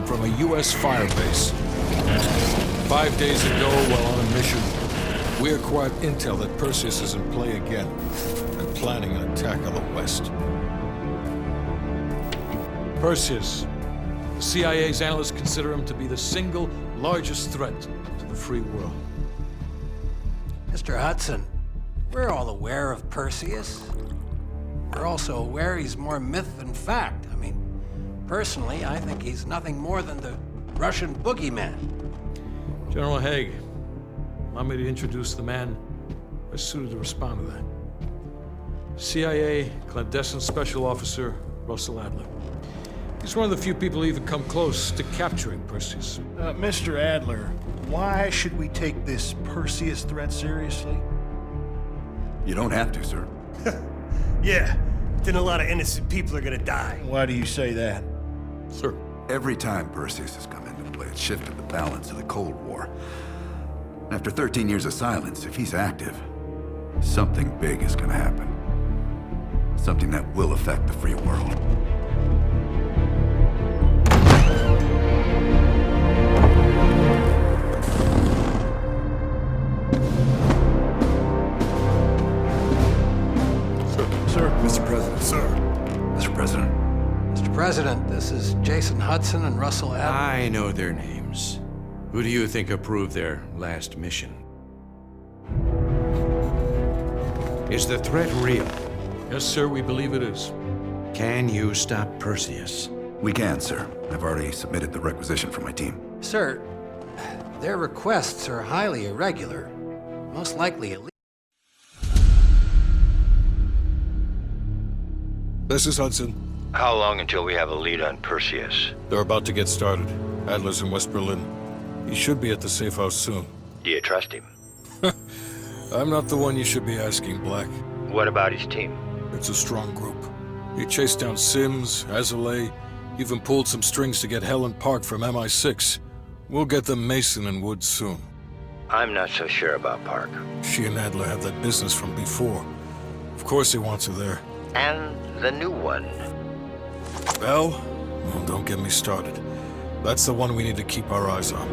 from a U.S. firebase. 5 days ago, while on a mission, we acquired intel that Perseus is in play again and planning an attack on the West. Perseus. The CIA's analysts consider him to be the single largest threat to the free world. Mr. Hudson, we're all aware of Perseus. We're also aware he's more myth than fact. I mean, personally, I think he's nothing more than the Russian boogeyman. General Haig, allow me to introduce the man best suited to respond to that. CIA clandestine special officer Russell Adler. He's one of the few people who even come close to capturing Perseus. Mr. Adler, why should we take this Perseus threat seriously? You don't have to, sir. Yeah, then a lot of innocent people are gonna die. Why do you say that? Sir. Every time Perseus has come into play, it's shifted the balance of the Cold War. After 13 years of silence, if he's active, something big is gonna happen. Something that will affect the free world. Mr. President, sir. Mr. President. Mr. President, this is Jason Hudson and Russell Adler. I know their names. Who do you think approved their last mission? Is the threat real? Yes, sir, we believe it is. Can you stop Perseus? We can, sir. I've already submitted the requisition for my team. Sir, their requests are highly irregular. Most likely illegal. This is Hudson. How long until we have a lead on Perseus? They're about to get started. Adler's in West Berlin. He should be at the safe house soon. Do you trust him? I'm not the one you should be asking, Black. What about his team? It's a strong group. He chased down Sims, Azalea, even pulled some strings to get Helen Park from MI6. We'll get them Mason and Woods soon. I'm not so sure about Park. She and Adler have that business from before. Of course he wants her there. And the new one. Bell? Well, don't get me started. That's the one we need to keep our eyes on.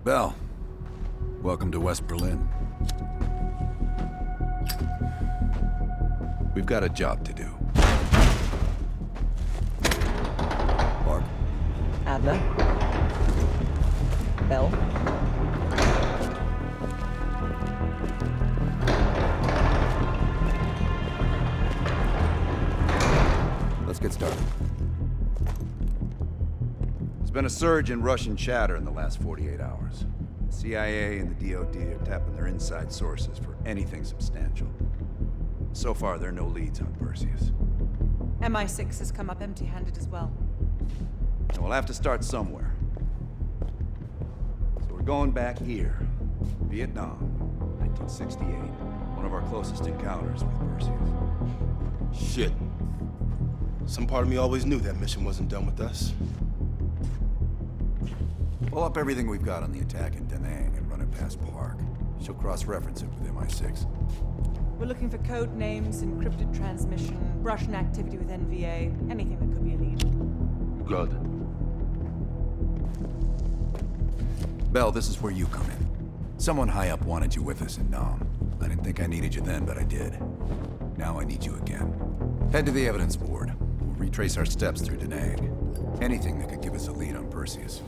Bell, welcome to West Berlin. We've got a job to do. Park. Adler. Bell. Let's get started. There's been a surge in Russian chatter in the last 48 hours. The CIA and the DoD are tapping their inside sources for anything substantial. So far, there are no leads on Perseus. MI6 has come up empty-handed as well. And we'll have to start somewhere. So we're going back here. Vietnam, 1968. One of our closest encounters with Perseus. Shit. Some part of me always knew that mission wasn't done with us. Pull up everything we've got on the attack in Da Nang and run it past Park. She'll cross-reference it with MI6. We're looking for code names, encrypted transmission, Russian activity with NVA, anything that could be a lead. Good. Bell, this is where you come in. Someone high up wanted you with us in Nam. I didn't think I needed you then, but I did. Now I need you again. Head to the evidence board. We'll retrace our steps through Da Nang. Anything that could give us a lead on Perseus.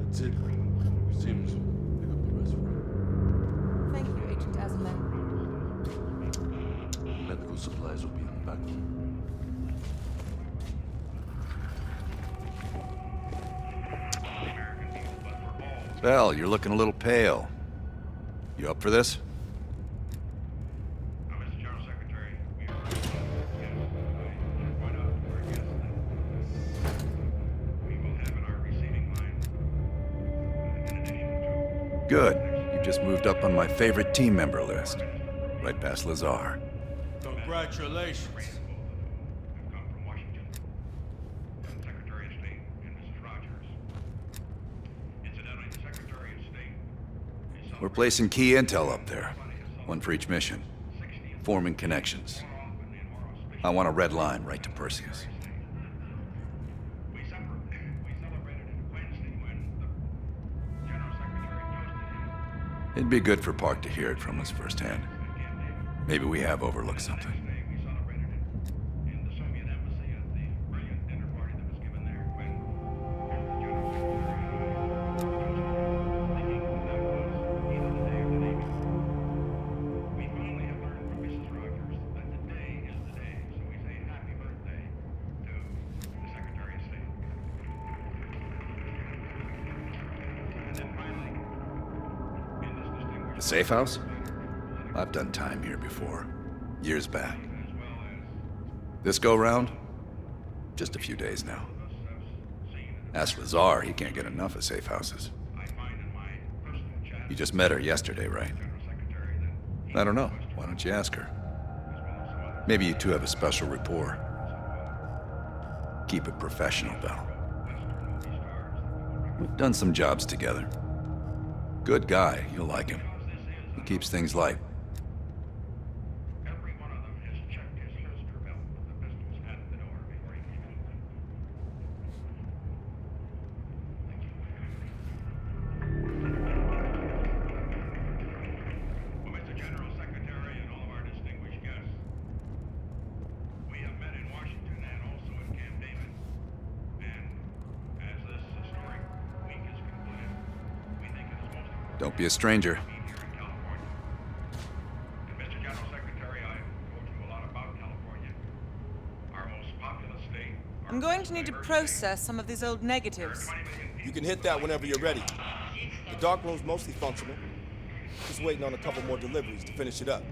That's it. Seems pick up the rest for Thank you, Agent Azman. medical supplies will be in the back room. Bell, you're looking a little pale. You up for this? Mr. General Secretary, we are point out where it is. We will have in our receiving line in addition to Good. You just moved up on my favorite team member list. Right past Lazar. Congratulations. have come from Washington, from Secretary of State and Mrs. Rogers. Incidentally, the Secretary of State is We're placing key intel up there. One for each mission. Forming connections. I want a red line right to Perseus. we celebrated it Wednesday when the General Secretary toasted him. It'd be good for Park to hear it from us firsthand. Maybe we have overlooked something. We celebrated it in the Soviet embassy at the brilliant dinner party that was given there when the General Secretary thinking that was either the day or the day before. We finally have learned from Mrs. Rogers that the day is the day, so we say happy birthday to the Secretary of State. And then finally, in this distinguished The safe house? I've done time here before. Years back. This go-round? Just a few days now. Ask Lazar, he can't get enough of safe houses. You just met her yesterday, right? I don't know. Why don't you ask her? Maybe you two have a special rapport. Keep it professional, Bell. We've done some jobs together. Good guy, you'll like him. He keeps things light. Every one of them has checked his holster belt with the pistols at the door before he came in. Well, Mr. General Secretary and all of our distinguished guests, we have met in Washington and also in Camp David. And as this historic week is concluded, we think it is most important Don't be a stranger. to be here in California. And Mr. General Secretary, I've told you a lot about California. Our most populous state. I'm going to need to process some of these old negatives. You can hit that whenever you're ready. The dark room's mostly functional. Just waiting on a couple more deliveries to finish it up.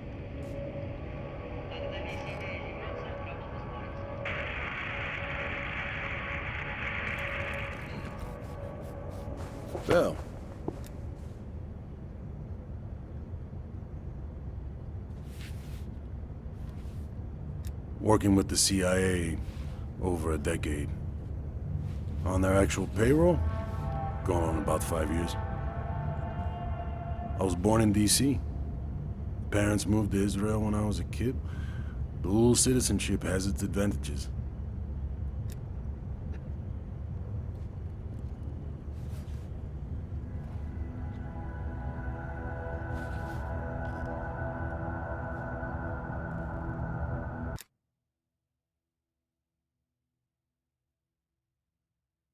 Bell. Working with the CIA over a decade. On their actual payroll, going on about 5 years. I was born in D.C. Parents moved to Israel when I was a kid. Dual citizenship has its advantages.